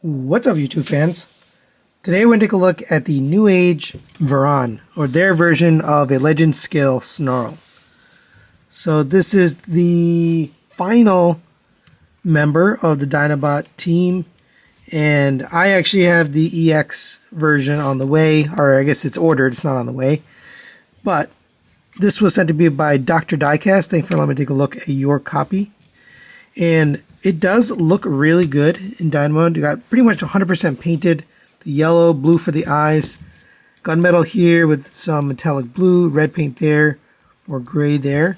What's up, YouTube fans? Today we're going to take a look at the Newage Varan, or their version of a legend skill Snarl. So this is the final member of the Dinobot team, and I actually have the EX version on the way, or I guess it's ordered, it's not on the way. But this was sent to me by Dr. Diecast. Thanks for letting me take a look at your copy. And it does look really good in Dynamo. You got pretty much 100% painted. The yellow, blue for the eyes. Gunmetal here with some metallic blue. Red paint there. Or gray there.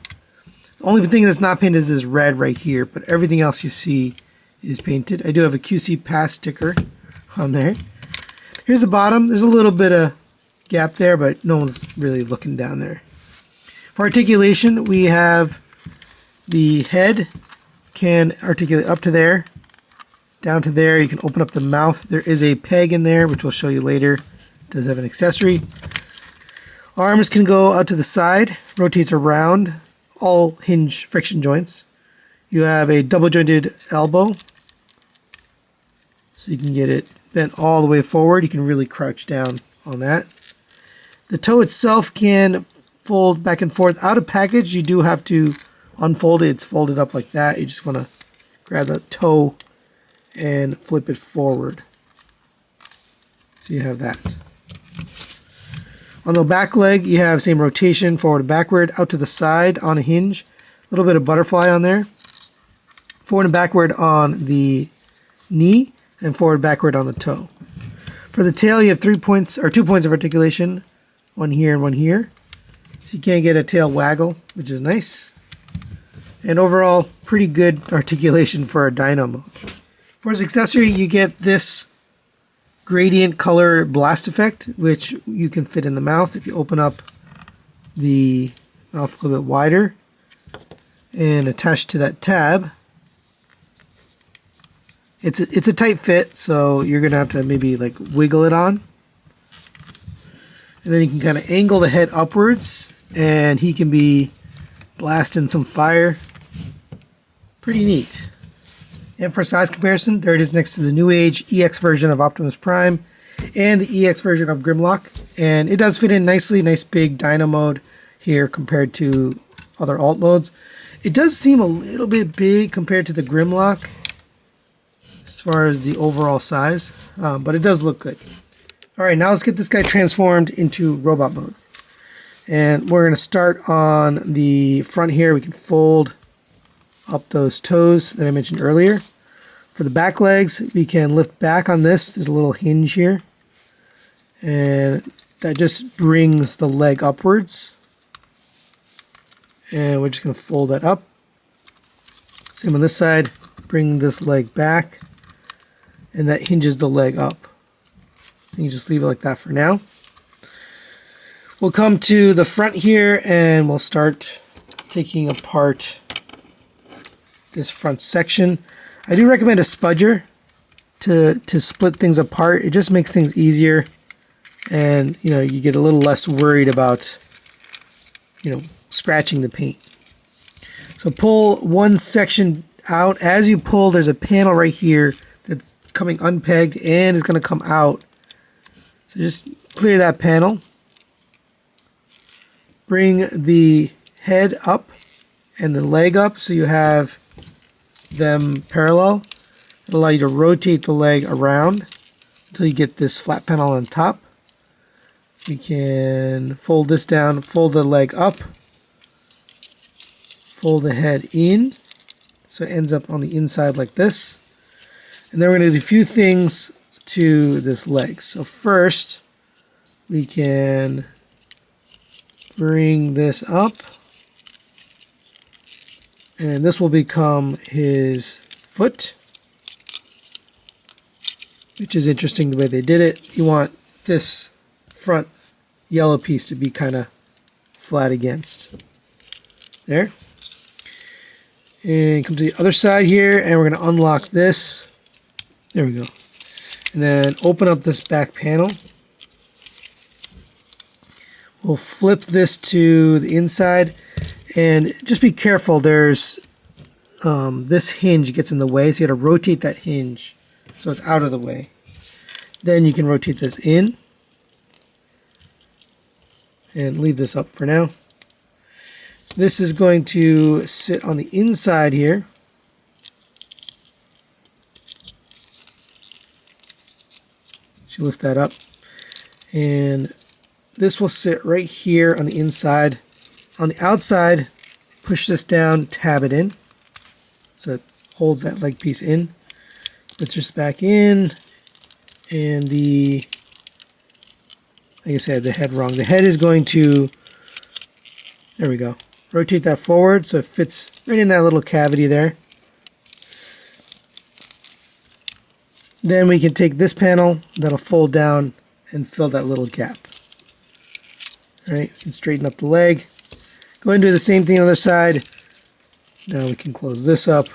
The only thing that's not painted is this red right here. But everything else you see is painted. I do have a QC Pass sticker on there. Here's the bottom. There's a little bit of gap there, but no one's really looking down there. For articulation, we have the head can articulate up to there, down to there. You can open up the mouth. There is a peg in there, which we'll show you later. It does have an accessory. Arms can go out to the side, rotates around, all hinge friction joints. You have a double jointed elbow, so you can get it bent all the way forward. You can really crouch down on that. The toe itself can fold back and forth. Out of package, you do have to unfold it. It's folded up like that. You just want to grab the toe and flip it forward. So you have that. On the back leg, you have same rotation, forward and backward, out to the side on a hinge. A little bit of butterfly on there. Forward and backward on the knee, and forward and backward on the toe. For the tail, you have 3 points or 2 points of articulation, one here and one here. So you can't get a tail waggle, which is nice. And overall, pretty good articulation for a dynamo. For its accessory, you get this gradient color blast effect, which you can fit in the mouth if you open up the mouth a little bit wider and attach to that tab. It's a tight fit, so you're gonna have to maybe like wiggle it on. And then you can kind of angle the head upwards, and he can be blasting some fire. Pretty neat. And for size comparison, there it is next to the Newage EX version of Optimus Prime and the EX version of Grimlock. And it does fit in nicely, nice big dyno mode here compared to other alt modes. It does seem a little bit big compared to the Grimlock as far as the overall size, but it does look good. Alright, now let's get this guy transformed into robot mode. And we're going to start on the front here. We can fold up those toes that I mentioned earlier. For the back legs, we can lift back on this. There's a little hinge here. And that just brings the leg upwards. And we're just going to fold that up. Same on this side. Bring this leg back. And that hinges the leg up. You can just leave it like that for now. We'll come to the front here and we'll start taking apart this front section. I do recommend a spudger to split things apart. It just makes things easier, and you get a little less worried about scratching the paint. So pull one section out. As you pull, there's a panel right here that's coming unpegged and is going to come out. So just clear that panel. Bring the head up and the leg up so you have them parallel. It'll allow you to rotate the leg around until you get this flat panel on top. You can fold this down, fold the leg up, fold the head in so it ends up on the inside like this. And then we're going to do a few things to this leg. So first, we can bring this up, and this will become his foot, which is interesting the way they did it. You want this front yellow piece to be kind of flat against there. And come to the other side here, and we're going to unlock this. There we go. And then open up this back panel. We'll flip this to the inside, and just be careful. There's this hinge gets in the way, so you got to rotate that hinge so it's out of the way. Then you can rotate this in and leave this up for now. This is going to sit on the inside here. So lift that up, and this will sit right here on the inside. On the outside, push this down, tab it in, so it holds that leg piece in. Puts this back in, and like I said, I had the head wrong. The head is going to, there we go, rotate that forward so it fits right in that little cavity there. Then we can take this panel that'll fold down and fill that little gap. All right, we can straighten up the leg. Go ahead and do the same thing on the other side. Now we can close this up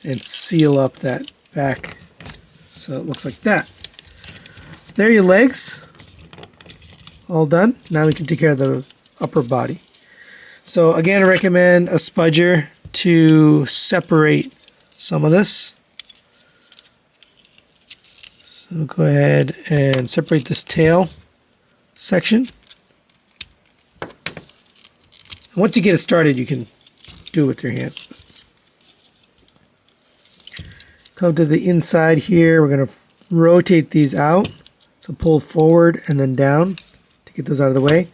and seal up that back so it looks like that. So there are your legs. All done. Now we can take care of the upper body. So again, I recommend a spudger to separate some of this. So go ahead and separate this tail section. And once you get it started, you can do it with your hands. Come to the inside here. We're going to rotate these out. So pull forward and then down to get those out of the way.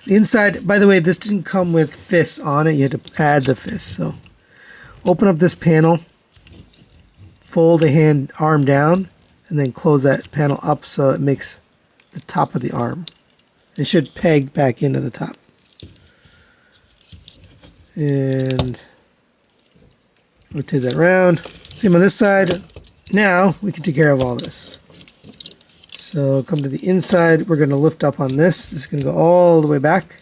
The inside, by the way, this didn't come with fists on it. You had to add the fists. So open up this panel, fold the arm down, and then close that panel up so it makes the top of the arm. It should peg back into the top. And rotate that around. Same on this side. Now we can take care of all this. So come to the inside. We're going to lift up on this. This is going to go all the way back.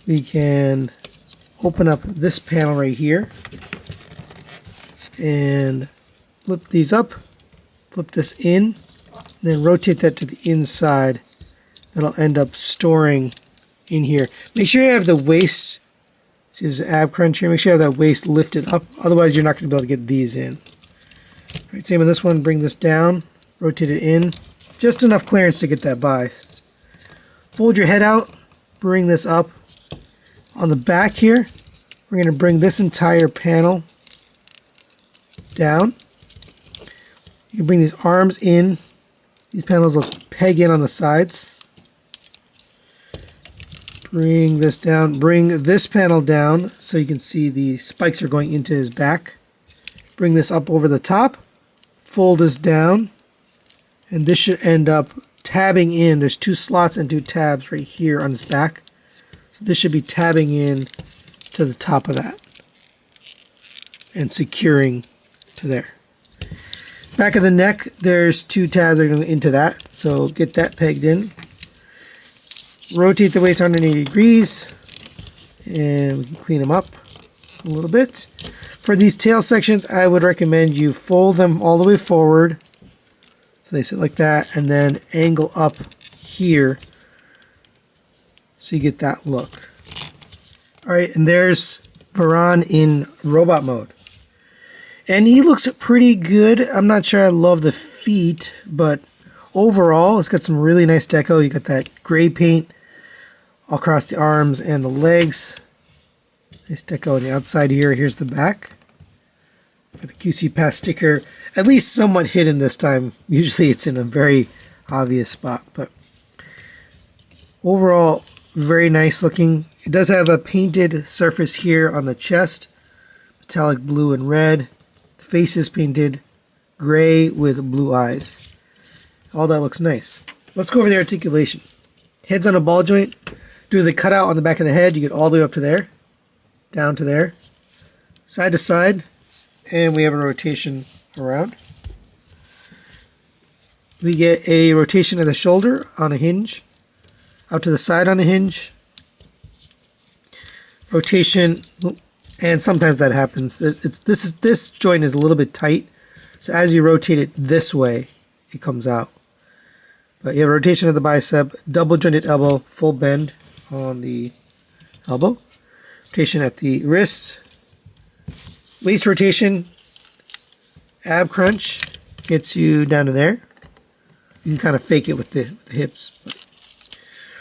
We can open up this panel right here and flip these up. Flip this in, then rotate that to the inside. That'll end up storing in here. Make sure you have the waist, see this ab crunch here, make sure you have that waist lifted up, otherwise you're not going to be able to get these in. All right, same on this one, bring this down, rotate it in, just enough clearance to get that by. Fold your head out, bring this up. On the back here, we're going to bring this entire panel down. You can bring these arms in. These panels will peg in on the sides. Bring this down. Bring this panel down so you can see the spikes are going into his back. Bring this up over the top. Fold this down. And this should end up tabbing in. There's 2 slots and 2 tabs right here on his back. So this should be tabbing in to the top of that. And securing to there. Back of the neck, there's 2 tabs that are going into that, so get that pegged in. Rotate the waist 180 degrees, and we can clean them up a little bit. For these tail sections, I would recommend you fold them all the way forward, so they sit like that, and then angle up here, so you get that look. All right, and there's Varan in robot mode. And he looks pretty good. I'm not sure I love the feet, but overall, it's got some really nice deco. You got that gray paint all across the arms and the legs. Nice deco on the outside here. Here's the back. Got the QC Pass sticker, at least somewhat hidden this time. Usually it's in a very obvious spot, but overall, very nice looking. It does have a painted surface here on the chest, metallic blue and red. Face is painted gray with blue eyes. All that looks nice. Let's go over the articulation. Head's on a ball joint. Do the cutout on the back of the head. You get all the way up to there. Down to there. Side to side. And we have a rotation around. We get a rotation of the shoulder on a hinge. Out to the side on a hinge. Rotation. And sometimes that happens. This joint is a little bit tight, so as you rotate it this way, it comes out. But you have a rotation of the bicep, double jointed elbow, full bend on the elbow, rotation at the wrist, waist rotation, ab crunch gets you down to there. You can kind of fake it with the hips. But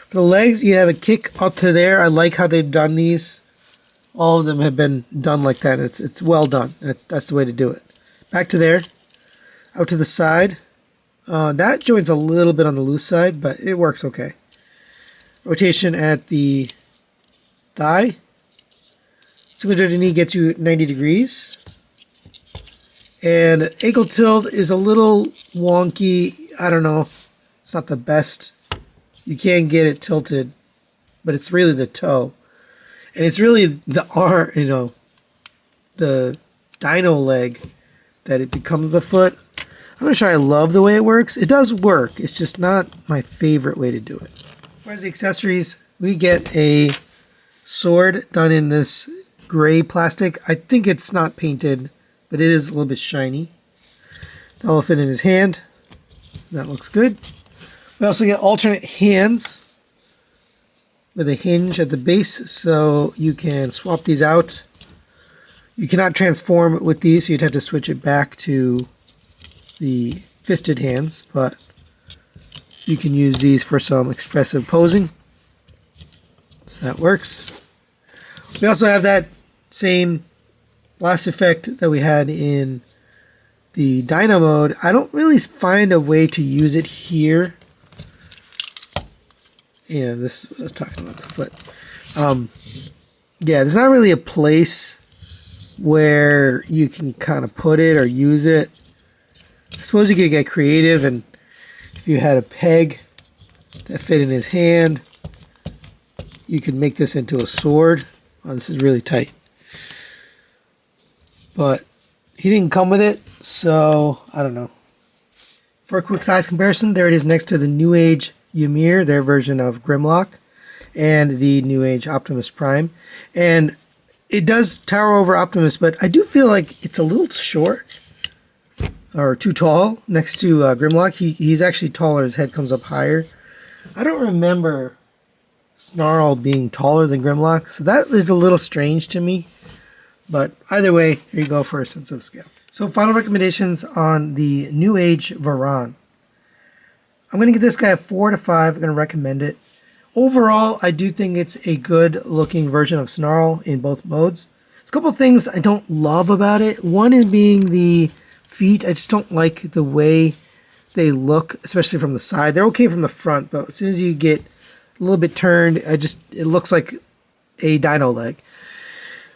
for the legs, you have a kick up to there. I like how they've done these. All of them have been done like that. It's well done. That's the way to do it. Back to there. Out to the side. That joint's a little bit on the loose side, but it works okay. Rotation at the thigh. Single jointed knee gets you 90 degrees. And ankle tilt is a little wonky. I don't know. It's not the best. You can get it tilted, but it's really the toe. And it's really the arm, the dino leg that it becomes the foot. I'm not sure I love the way it works. It does work. It's just not my favorite way to do it. As far as the accessories, we get a sword done in this gray plastic. I think it's not painted, but it is a little bit shiny. That will fit in his hand. That looks good. We also get alternate hands with a hinge at the base, so you can swap these out. You cannot transform with these, so you'd have to switch it back to the fisted hands, but you can use these for some expressive posing. So that works. We also have that same blast effect that we had in the Dyno mode. I don't really find a way to use it here. Yeah, this I was talking about the foot. Yeah, there's not really a place where you can kind of put it or use it. I suppose you could get creative, and if you had a peg that fit in his hand, you could make this into a sword. Oh, this is really tight. But he didn't come with it, so I don't know. For a quick size comparison, there it is next to the Newage Ymir, their version of Grimlock, and the Newage Optimus Prime. And it does tower over Optimus, but I do feel like it's a little short or too tall next to Grimlock. He's actually taller. His head comes up higher. I don't remember Snarl being taller than Grimlock, so that is a little strange to me. But either way, here you go for a sense of scale. So final recommendations on the Newage Varan. I'm going to give this guy a 4 to 5. I'm going to recommend it. Overall, I do think it's a good looking version of Snarl in both modes. There's a couple of things I don't love about it. One is being the feet. I just don't like the way they look, especially from the side. They're okay from the front, but as soon as you get a little bit turned, it looks like a dino leg.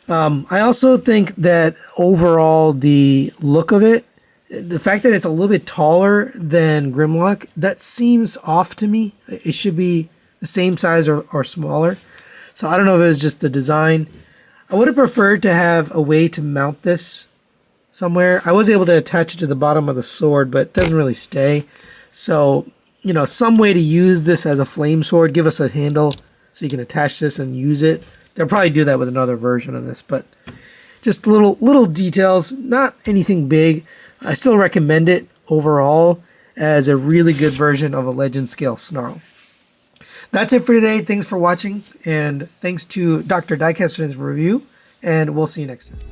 I also think that overall the look of it, the fact that it's a little bit taller than Grimlock, that seems off to me. It should be the same size or smaller. So I don't know if it was just the design. I would have preferred to have a way to mount this somewhere. I was able to attach it to the bottom of the sword, but it doesn't really stay. So, some way to use this as a flame sword. Give us a handle so you can attach this and use it. They'll probably do that with another version of this, but just little details, not anything big. I still recommend it overall as a really good version of a Legend Scale Snarl. That's it for today. Thanks for watching, and thanks to Dr. Diecast for his review, and we'll see you next time.